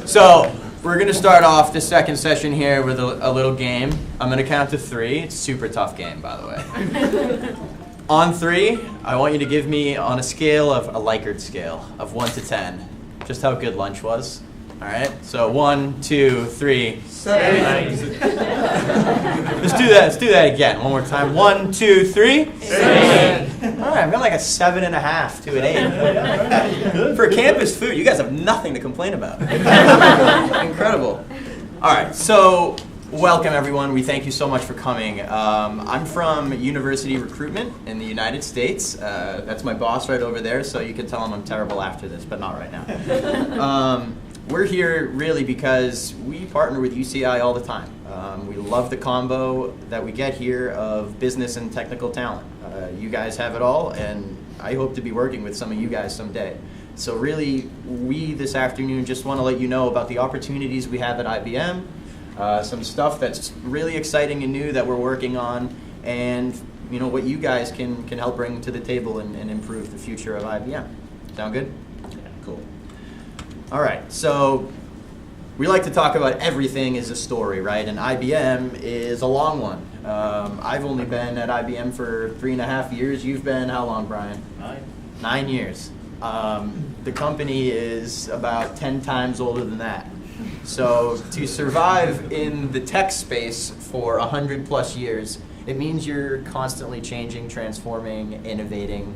So we're going to start off the second session here with a little game. I'm going to count to 3. It's a super tough game, by the way. On 3, I want you to give me on a scale of a Likert scale of 1 to 10, just how good lunch was. All right. So 1, 2, 3. 7. Let's do that again. One more time. 1, 2, 3. 7. All right. I've got like a 7.5 to an 8. For campus food, you guys have nothing to complain about. Incredible. All right. So welcome, everyone. We thank you so much for coming. I'm from University Recruitment in the United States. That's my boss right over there, so you can tell him I'm terrible after this, but not right now. We're here really because we partner with UCI all the time. We love the combo that we get here of business and technical talent. You guys have it all, and I hope to be working with some of you guys someday. So really, we this afternoon just want to let you know about the opportunities we have at IBM, some stuff that's really exciting and new that we're working on, and you know what you guys can help bring to the table and improve the future of IBM. Sound good? Yeah, cool. All right, so we like to talk about everything as a story, right? And IBM is a long one. I've only been at IBM for 3.5 years. You've been how long, Brian? 9 years. The company is about 10 times older than that. So to survive in the tech space for 100+ years, it means you're constantly changing, transforming, innovating.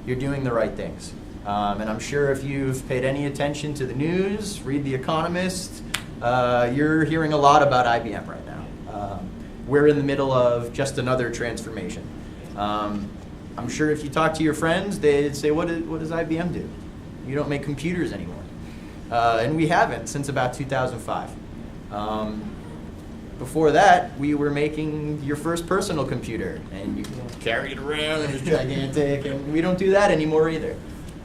You're doing the right things. And I'm sure if you've paid any attention to the news, read The Economist, you're hearing a lot about IBM right now. We're in the middle of just another transformation. I'm sure if you talk to your friends, they'd say, what does IBM do? You don't make computers anymore. And we haven't since about 2005. Before that, we were making your first personal computer, and you carry it around, and it's gigantic, and we don't do that anymore either.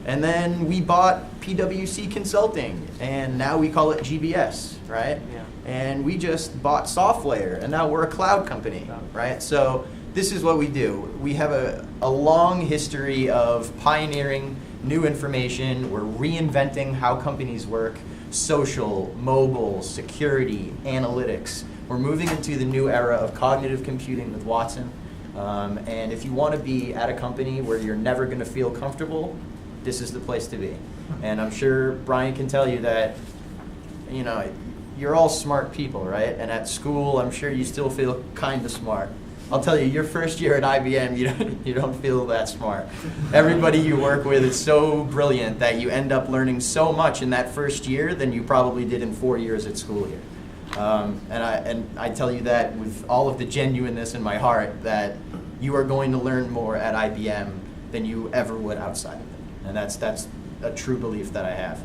And then we bought PwC Consulting, and now we call it GBS, right? Yeah. And we just bought Software, and now we're a cloud company, right? So this is what we do. We have a long history of pioneering new information. We're reinventing how companies work, social, mobile, security, analytics. We're moving into the new era of cognitive computing with Watson. And if you want to be at a company where you're never going to feel comfortable, this is the place to be. And I'm sure Brian can tell you that, you know, you're all smart people, right? And at school, I'm sure you still feel kind of smart. I'll tell you, your first year at IBM, you don't feel that smart. Everybody you work with is so brilliant that you end up learning so much in that first year than you probably did in 4 years at school here. And I tell you that with all of the genuineness in my heart that you are going to learn more at IBM than you ever would outside of it. And that's a true belief that I have.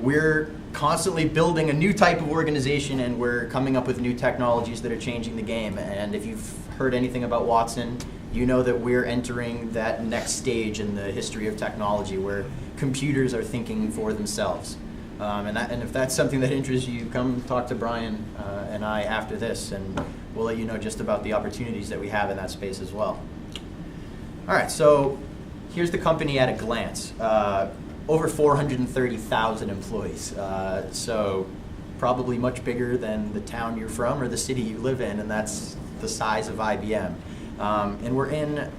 We're constantly building a new type of organization, and we're coming up with new technologies that are changing the game. And if you've heard anything about Watson, you know that we're entering that next stage in the history of technology where computers are thinking for themselves. And if that's something that interests you, come talk to Brian and I after this, and we'll let you know just about the opportunities that we have in that space as well. All right, so here's the company at a glance. Over 430,000 employees, so probably much bigger than the town you're from or the city you live in, and that's the size of IBM. And we're in,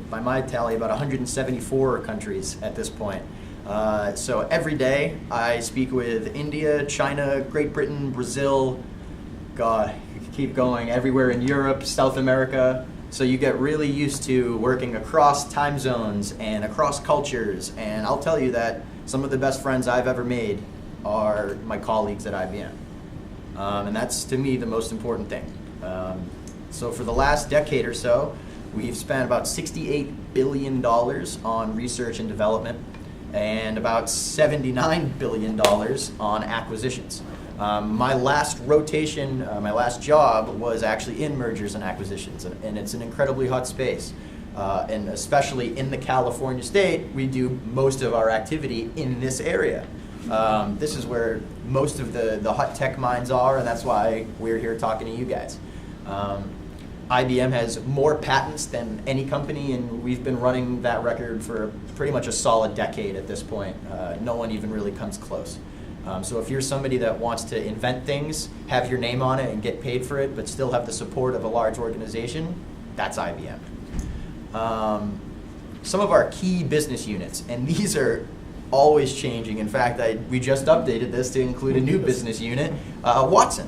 by my tally, about 174 countries at this point. So every day I speak with India, China, Great Britain, Brazil, God, you can keep going, everywhere in Europe, South America. So you get really used to working across time zones and across cultures. And I'll tell you that some of the best friends I've ever made are my colleagues at IBM. And that's, to me, the most important thing. So for the last decade or so, we've spent about $68 billion on research and development and about $79 billion on acquisitions. My last rotation, my last job was actually in mergers and acquisitions, and it's an incredibly hot space. And especially in the California state, we do most of our activity in this area. This is where most of the hot tech minds are, and that's why we're here talking to you guys. IBM has more patents than any company, and we've been running that record for pretty much a solid decade at this point. No one even really comes close. So if you're somebody that wants to invent things, have your name on it, and get paid for it, but still have the support of a large organization, that's IBM. Some of our key business units, and these are always changing. In fact, we just updated this to include a new business unit, Watson.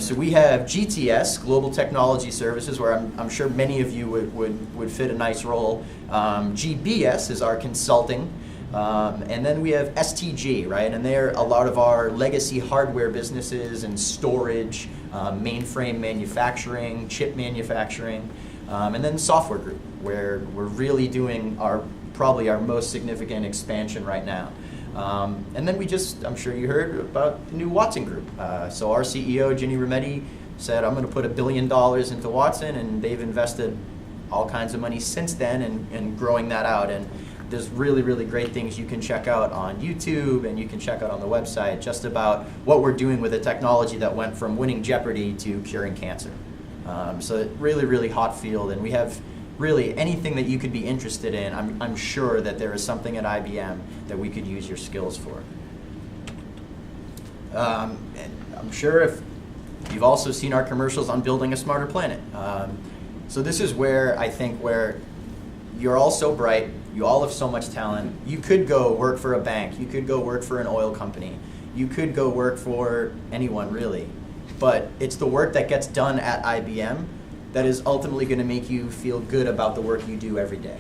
So we have GTS, Global Technology Services, where I'm sure many of you would fit a nice role. GBS is our consulting. And then we have STG, right? And they're a lot of our legacy hardware businesses and storage, mainframe manufacturing, chip manufacturing, and then software group, where we're really doing probably our most significant expansion right now. And then I'm sure you heard about the new Watson Group. So our CEO, Ginny Rometty, said, I'm going to put $1 billion into Watson, and they've invested all kinds of money since then in growing that out. And there's really, really great things you can check out on YouTube, and you can check out on the website just about what we're doing with a technology that went from winning Jeopardy to curing cancer. So really, really hot field, and we have really anything that you could be interested in. I'm sure that there is something at IBM that we could use your skills for. And I'm sure if you've also seen our commercials on building a smarter planet. So this is where I think where you're all so bright, you all have so much talent. You could go work for a bank, you could go work for an oil company, you could go work for anyone really. But it's the work that gets done at IBM that is ultimately going to make you feel good about the work you do every day.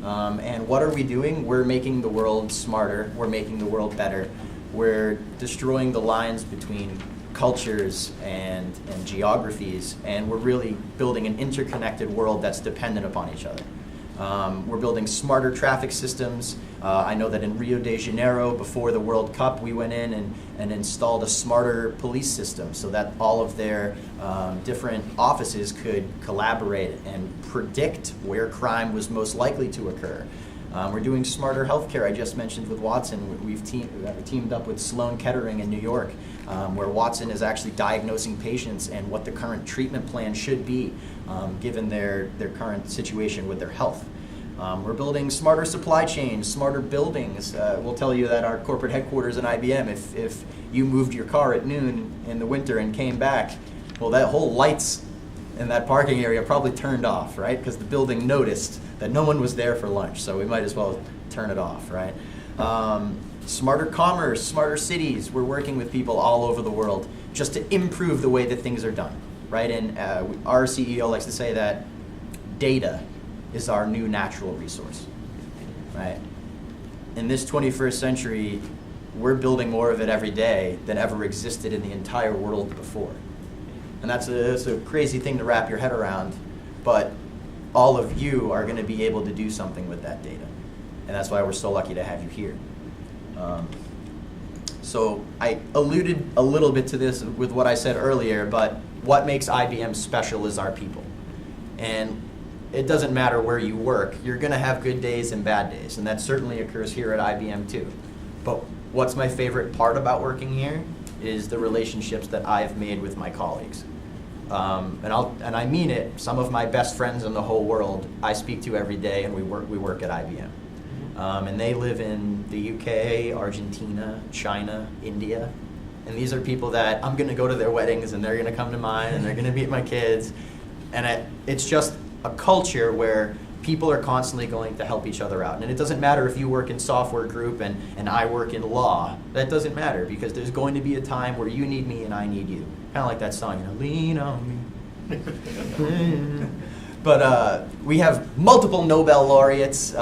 And what are we doing? We're making the world smarter, we're making the world better, we're destroying the lines between cultures and geographies, and we're really building an interconnected world that's dependent upon each other. We're building smarter traffic systems. I know that in Rio de Janeiro, before the World Cup, we went in and installed a smarter police system so that all of their different offices could collaborate and predict where crime was most likely to occur. We're doing smarter healthcare. I just mentioned with Watson, we've teamed up with Sloan Kettering in New York, where Watson is actually diagnosing patients and what the current treatment plan should be, given their current situation with their health. We're building smarter supply chains, smarter buildings. We'll tell you that our corporate headquarters in IBM, if you moved your car at noon in the winter and came back, well, that whole lights in that parking area probably turned off, right? Because the building noticed that no one was there for lunch, so we might as well turn it off, right? Smarter commerce, smarter cities. We're working with people all over the world just to improve the way that things are done, right? And our CEO likes to say that data is our new natural resource, right? In this 21st century, we're building more of it every day than ever existed in the entire world before. And that's a crazy thing to wrap your head around, but all of you are going to be able to do something with that data. And that's why we're so lucky to have you here. So I alluded a little bit to this with what I said earlier, but what makes IBM special is our people. And it doesn't matter where you work, you're going to have good days and bad days, and that certainly occurs here at IBM too. But what's my favorite part about working here is the relationships that I've made with my colleagues. And I mean it, some of my best friends in the whole world I speak to every day, and we work at IBM. And they live in the UK, Argentina, China, India. And these are people that I'm going to go to their weddings, and they're going to come to mine, and they're going to meet my kids. And it's just a culture where people are constantly going to help each other out. And it doesn't matter if you work in software group and I work in law. That doesn't matter, because there's going to be a time where you need me and I need you. Kind of like that song, you know, lean on me. But we have multiple Nobel laureates.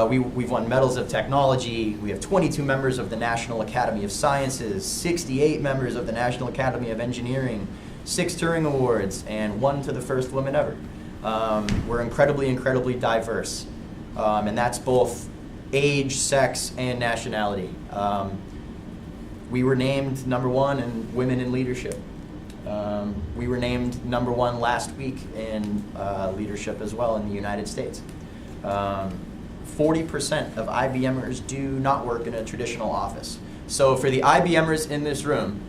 We've won medals of technology. We have 22 members of the National Academy of Sciences, 68 members of the National Academy of Engineering, 6 Turing Awards, and 1 to the first woman ever. We're incredibly, incredibly diverse. And that's both age, sex, and nationality. We were named #1 in Women in Leadership. We were named #1 last week in leadership as well in the United States. 40% of IBMers do not work in a traditional office. So for the IBMers in this room,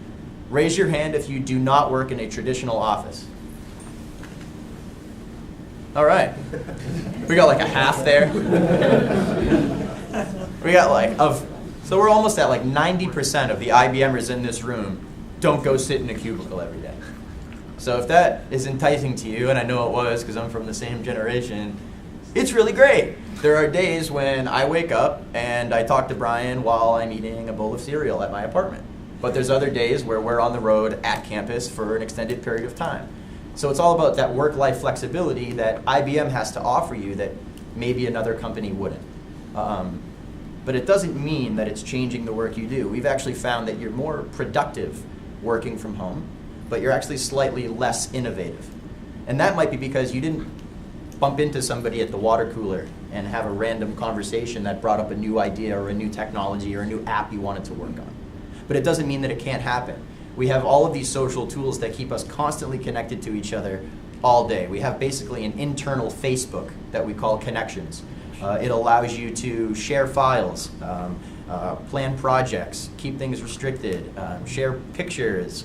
raise your hand if you do not work in a traditional office. All right. We got like a half there. We got like, so we're almost at like 90% of the IBMers in this room don't go sit in a cubicle every day. So if that is enticing to you, and I know it was because I'm from the same generation, it's really great. There are days when I wake up and I talk to Brian while I'm eating a bowl of cereal at my apartment. But there's other days where we're on the road at campus for an extended period of time. So it's all about that work-life flexibility that IBM has to offer you that maybe another company wouldn't. But it doesn't mean that it's changing the work you do. We've actually found that you're more productive working from home, but you're actually slightly less innovative. And that might be because you didn't bump into somebody at the water cooler and have a random conversation that brought up a new idea or a new technology or a new app you wanted to work on. But it doesn't mean that it can't happen. We have all of these social tools that keep us constantly connected to each other all day. We have basically an internal Facebook that we call Connections. It allows you to share files, plan projects, keep things restricted, share pictures,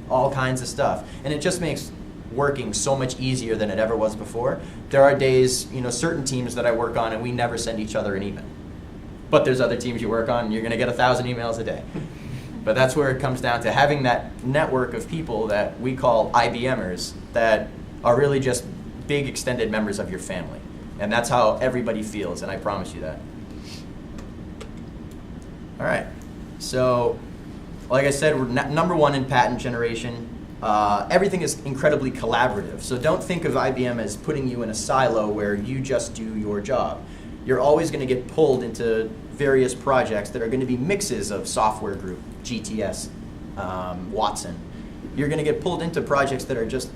all kinds of stuff. And it just makes working so much easier than it ever was before. There are days, certain teams that I work on and we never send each other an email. But there's other teams you work on and you're going to get 1,000 emails a day. But that's where it comes down to having that network of people that we call IBMers that are really just big extended members of your family. And that's how everybody feels, and I promise you that. All right, so like I said, we're number one in patent generation. Everything is incredibly collaborative. So don't think of IBM as putting you in a silo where you just do your job. You're always going to get pulled into various projects that are going to be mixes of software group, GTS, Watson. You're going to get pulled into projects that are just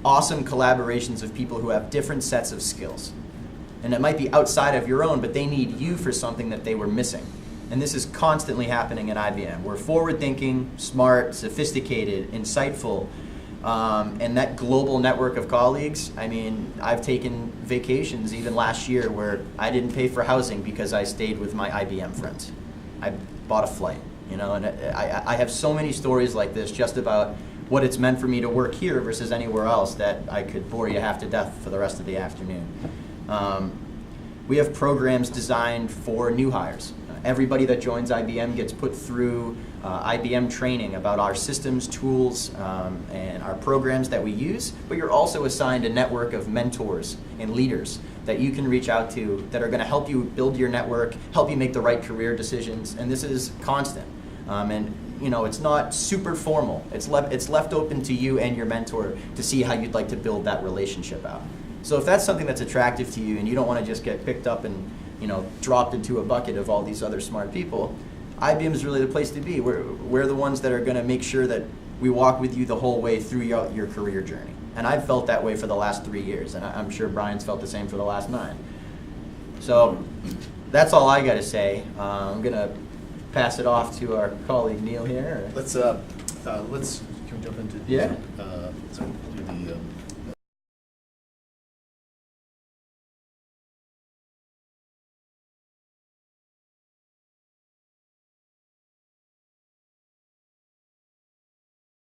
awesome collaborations of people who have different sets of skills. And it might be outside of your own, but they need you for something that they were missing. And this is constantly happening in IBM. We're forward-thinking, smart, sophisticated, insightful, and that global network of colleagues. I mean, I've taken vacations even last year where I didn't pay for housing because I stayed with my IBM friends. I bought a flight, and I have so many stories like this just about what it's meant for me to work here versus anywhere else that I could bore you half to death for the rest of the afternoon. We have programs designed for new hires. Everybody that joins IBM gets put through IBM training about our systems, tools, and our programs that we use, but you're also assigned a network of mentors and leaders that you can reach out to that are going to help you build your network, help you make the right career decisions, and this is constant. It's not super formal. It's left open to you and your mentor to see how you'd like to build that relationship out. So if that's something that's attractive to you and you don't want to just get picked up and dropped into a bucket of all these other smart people, IBM is really the place to be. We're the ones that are going to make sure that we walk with you the whole way through your career journey. And I've felt that way for the last 3 years, and I'm sure Brian's felt the same for the last 9. So that's all I got to say. I'm going to pass it off to our colleague Neil here. Let's can we jump into yeah. So